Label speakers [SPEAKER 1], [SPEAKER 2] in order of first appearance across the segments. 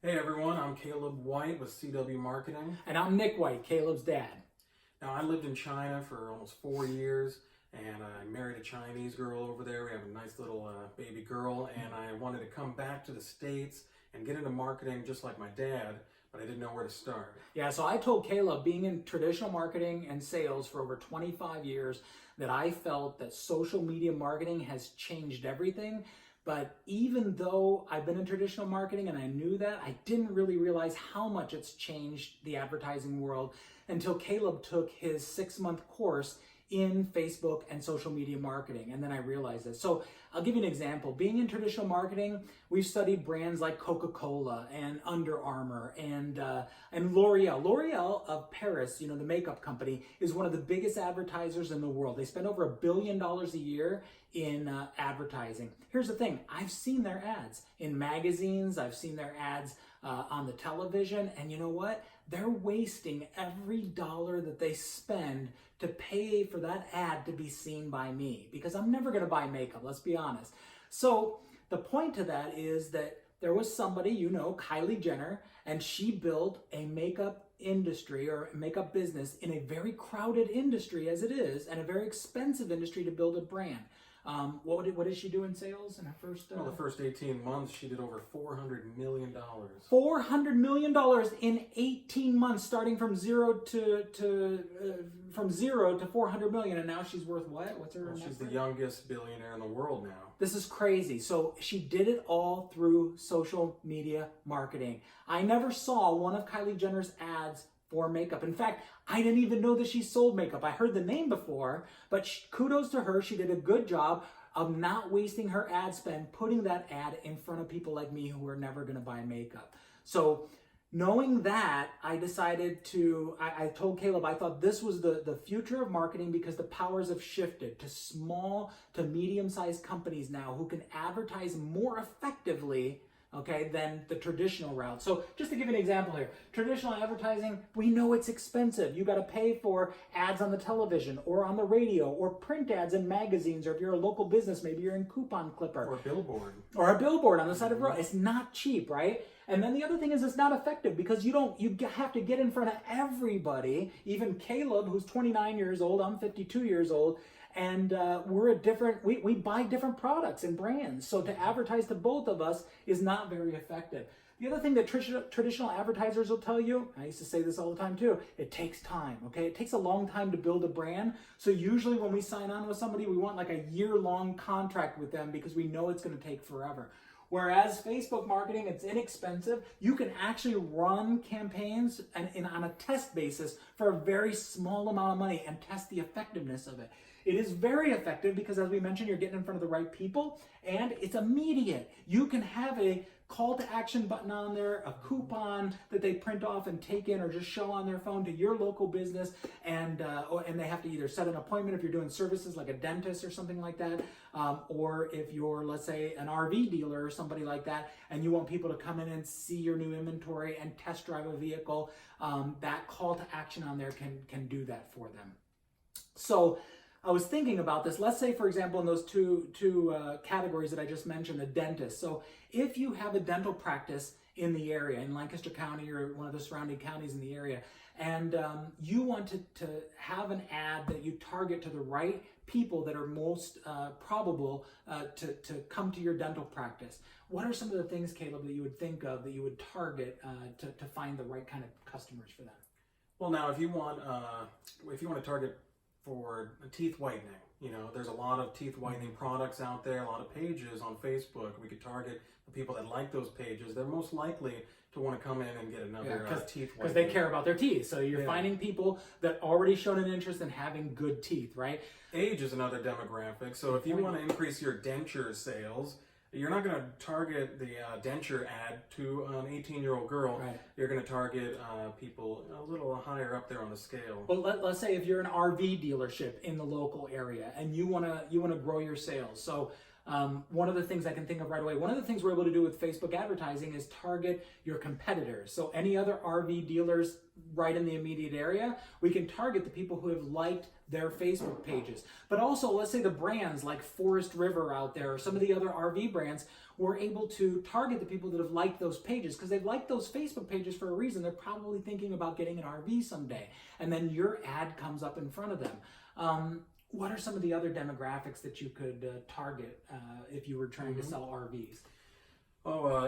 [SPEAKER 1] Hey everyone, I'm Caleb White with CW Marketing.
[SPEAKER 2] And I'm Nick White, Caleb's dad.
[SPEAKER 1] Now, I lived in China for almost 4 years and I married a Chinese girl over there. We have a nice little baby girl, and I wanted to come back to the States and get into marketing just like my dad, but I didn't know where to start.
[SPEAKER 2] Yeah, so I told Caleb, being in traditional marketing and sales for over 25 years, that I felt that social media marketing has changed everything. But even though I've been in traditional marketing and I knew that, I didn't really realize how much it's changed the advertising world until Caleb took his 6-month course in Facebook and social media marketing. And then I realized this. So I'll give you an example. Being in traditional marketing, we've studied brands like Coca-Cola and Under Armour and L'Oreal. L'Oreal of Paris, the makeup company, is one of the biggest advertisers in the world. They spend over $1 billion a year in advertising. Here's the thing. I've seen their ads in magazines. I've seen their ads on the television. And you know what? They're wasting every dollar that they spend to pay for that ad to be seen by me, because I'm never going to buy makeup, let's be honest. So the point to that is that there was somebody, Kylie Jenner, and she built a makeup industry or makeup business in a very crowded industry as it is, and a very expensive industry to build a brand. What did she do in sales in her first?
[SPEAKER 1] Well, the first 18 months, she did over $400 million.
[SPEAKER 2] $400 million in 18 months, starting from zero to 400 million, and now she's worth what? What's her?
[SPEAKER 1] Well, she's the youngest billionaire in the world now.
[SPEAKER 2] This is crazy. So she did it all through social media marketing. I never saw one of Kylie Jenner's ads for makeup. In fact, I didn't even know that she sold makeup. I heard the name before, but kudos to her. She did a good job of not wasting her ad spend, putting that ad in front of people like me who are never going to buy makeup. So knowing that, I decided I told Caleb, I thought this was the future of marketing, because the powers have shifted to small to medium-sized companies now who can advertise more effectively, okay, than the traditional route. So just to give you an example here, traditional advertising, we know it's expensive. You got to pay for ads on the television or on the radio or print ads in magazines, or if you're a local business, maybe you're in Coupon Clipper.
[SPEAKER 1] Or a billboard.
[SPEAKER 2] Or a billboard on the side of the road. It's not cheap, right? And then the other thing is it's not effective, because you have to get in front of everybody, even Caleb, who's 29 years old, I'm 52 years old, and we buy different products and brands. So to advertise to both of us is not very effective. The other thing that traditional advertisers will tell you, I used to say this all the time too, it takes time, okay? It takes a long time to build a brand. So usually when we sign on with somebody, we want like a year-long contract with them, because we know it's going to take forever. Whereas Facebook marketing, it's inexpensive. You can actually run campaigns on a test basis for a very small amount of money and test the effectiveness of it. It is very effective because, as we mentioned, you're getting in front of the right people, and it's immediate. You can have a call to action button on there, a coupon that they print off and take in or just show on their phone to your local business, and they have to either set an appointment if you're doing services like a dentist or something like that, or if you're, let's say, an RV dealer or somebody like that, and you want people to come in and see your new inventory and test drive a vehicle, that call to action on there can do that for them. So I was thinking about this. Let's say, for example, in those two categories that I just mentioned, a dentist. So if you have a dental practice in the area, in Lancaster County or one of the surrounding counties in the area, and you want to have an ad that you target to the right people that are most probable to come to your dental practice, what are some of the things, Caleb, that you would think of that you would target to find the right kind of customers for them?
[SPEAKER 1] Well, now if you want to target for teeth whitening, there's a lot of teeth whitening products out there, a lot of pages on Facebook. We could target the people that like those pages. They're most likely to want to come in and get another teeth whitening.
[SPEAKER 2] Because they care about their teeth. So you're finding people that already shown an interest in having good teeth, right?
[SPEAKER 1] Age is another demographic. So if you want to increase your denture sales, you're not going to target the denture ad to an 18-year-old girl.
[SPEAKER 2] Right.
[SPEAKER 1] You're going to target people a little higher up there on the scale.
[SPEAKER 2] Well, let's say if you're an RV dealership in the local area and you want to grow your sales. So One of the things I can think of right away, one of the things we're able to do with Facebook advertising is target your competitors. So any other RV dealers right in the immediate area, we can target the people who have liked their Facebook pages. But also, let's say the brands like Forest River out there, or some of the other RV brands, we're able to target the people that have liked those pages because they've liked those Facebook pages for a reason. They're probably thinking about getting an RV someday. And then your ad comes up in front of them. What are some of the other demographics that you could target if you were trying to sell RVs?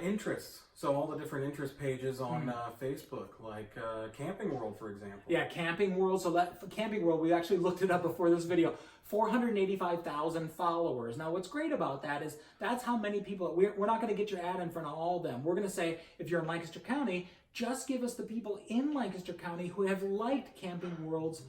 [SPEAKER 1] Interests. So all the different interest pages on Facebook, like Camping World, for example.
[SPEAKER 2] Yeah, Camping World. So for Camping World, we actually looked it up before this video. 485,000 followers. Now, what's great about that is that's how many people. We're not going to get your ad in front of all of them. We're going to say, if you're in Lancaster County, just give us the people in Lancaster County who have liked Camping World's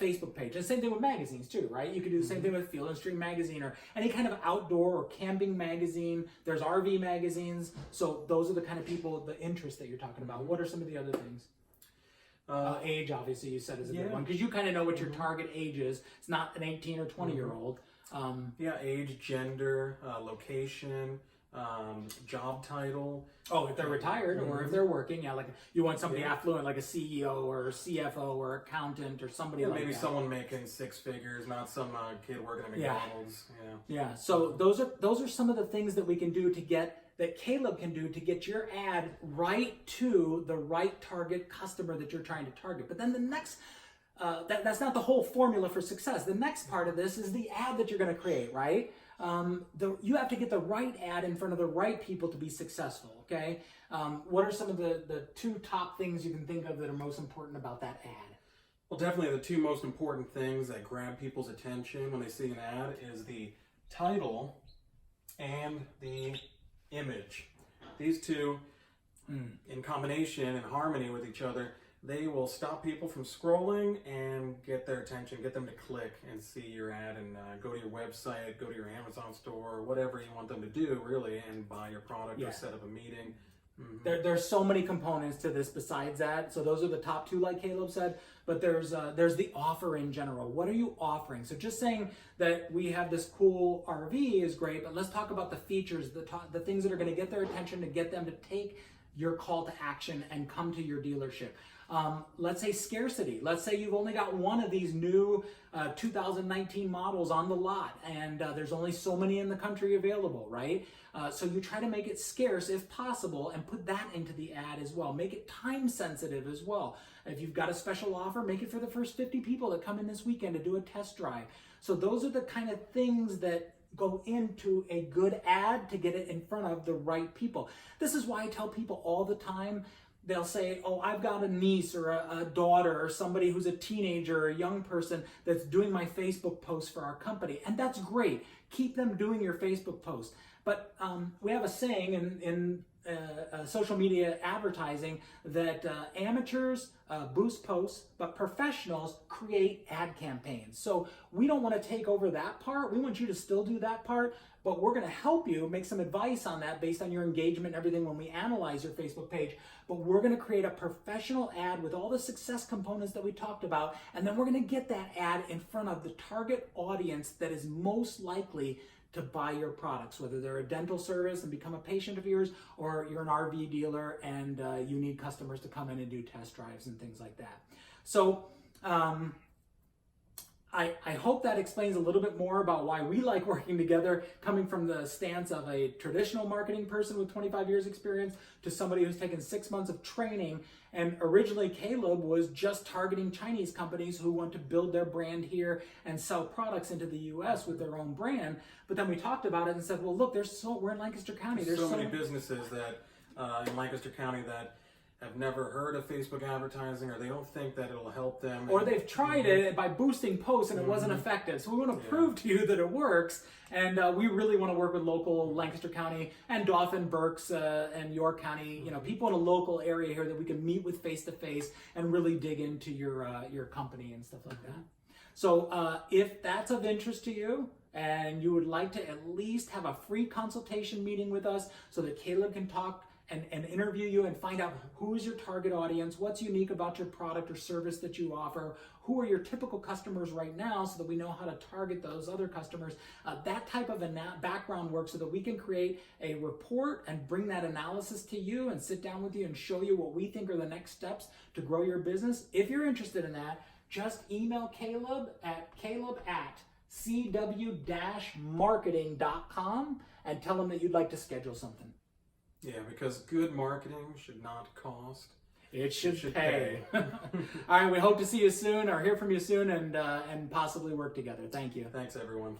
[SPEAKER 2] Facebook page. And same thing with magazines too, right? You could do the same thing with Field and Stream magazine or any kind of outdoor or camping magazine. There's RV magazines. So those are the kind of people, the interest that you're talking about. What are some of the other things? Age, obviously, you said is a good one because you kind of know what your target age is. It's not an 18 or 20-year-old.
[SPEAKER 1] Age, gender, location, job title.
[SPEAKER 2] Oh, if they're retired or if they're working, like you want somebody affluent, like a CEO or CFO or accountant or somebody like
[SPEAKER 1] maybe
[SPEAKER 2] that.
[SPEAKER 1] someone making 6 figures, not some kid working at McDonald's.
[SPEAKER 2] Yeah. So those are some of the things that we can do that Caleb can do to get your ad right to the right target customer that you're trying to target. But then the next, that's not the whole formula for success. The next part of this is the ad that you're going to create, right? You have to get the right ad in front of the right people to be successful, okay? What are some of the 2 top things you can think of that are most important about that ad?
[SPEAKER 1] Well, definitely the 2 most important things that grab people's attention when they see an ad is the title and the image. These 2, in combination and harmony with each other, they will stop people from scrolling and get their attention, get them to click and see your ad and go to your website, go to your Amazon store, whatever you want them to do, really, and buy your product or set up a meeting.
[SPEAKER 2] There's so many components to this besides that. So those are the top 2, like Caleb said. But there's the offer in general. What are you offering? So just saying that we have this cool RV is great, but let's talk about the features, the things that are going to get their attention to get them to take your call to action and come to your dealership. Let's say scarcity. Let's say you've only got one of these new 2019 models on the lot, and there's only so many in the country available, right? So you try to make it scarce if possible and put that into the ad as well. Make it time sensitive as well. If you've got a special offer, make it for the first 50 people that come in this weekend to do a test drive. So those are the kind of things that go into a good ad to get it in front of the right people. This is why I tell people all the time, they'll say, oh, I've got a niece or a daughter or somebody who's a teenager or a young person that's doing my Facebook posts for our company. And that's great. Keep them doing your Facebook posts. But we have a saying in social media advertising that amateurs boost posts, but professionals create ad campaigns. So we don't want to take over that part. We want you to still do that part, but we're going to help you make some advice on that based on your engagement and everything when we analyze your Facebook page. But we're going to create a professional ad with all the success components that we talked about, and then we're going to get that ad in front of the target audience that is most likely to buy your products, whether they're a dental service and become a patient of yours, or you're an RV dealer and you need customers to come in and do test drives and things like that. So I hope that explains a little bit more about why we like working together, coming from the stance of a traditional marketing person with 25 years experience to somebody who's taken 6 months of training. And originally Caleb was just targeting Chinese companies who want to build their brand here and sell products into the US with their own brand. But then we talked about it and said, well, look, we're in Lancaster County.
[SPEAKER 1] There's so many businesses that in Lancaster County that have never heard of Facebook advertising, or they don't think that it'll help them.
[SPEAKER 2] Or they've tried it by boosting posts and it wasn't effective. So we want to prove to you that it works. And we really want to work with local Lancaster County and Dauphin, Berks, and York County, people in a local area here that we can meet with face-to-face and really dig into your company and stuff like that. So if that's of interest to you, and you would like to at least have a free consultation meeting with us so that Caleb can talk and interview you and find out who is your target audience, what's unique about your product or service that you offer, who are your typical customers right now so that we know how to target those other customers. That type of background work so that we can create a report and bring that analysis to you and sit down with you and show you what we think are the next steps to grow your business. If you're interested in that, just email Caleb at cw-marketing.com and tell him that you'd like to schedule something.
[SPEAKER 1] Yeah, because good marketing should not cost.
[SPEAKER 2] It should pay. All right, we hope to see you soon or hear from you soon and possibly work together. Thank you.
[SPEAKER 1] Thanks, everyone.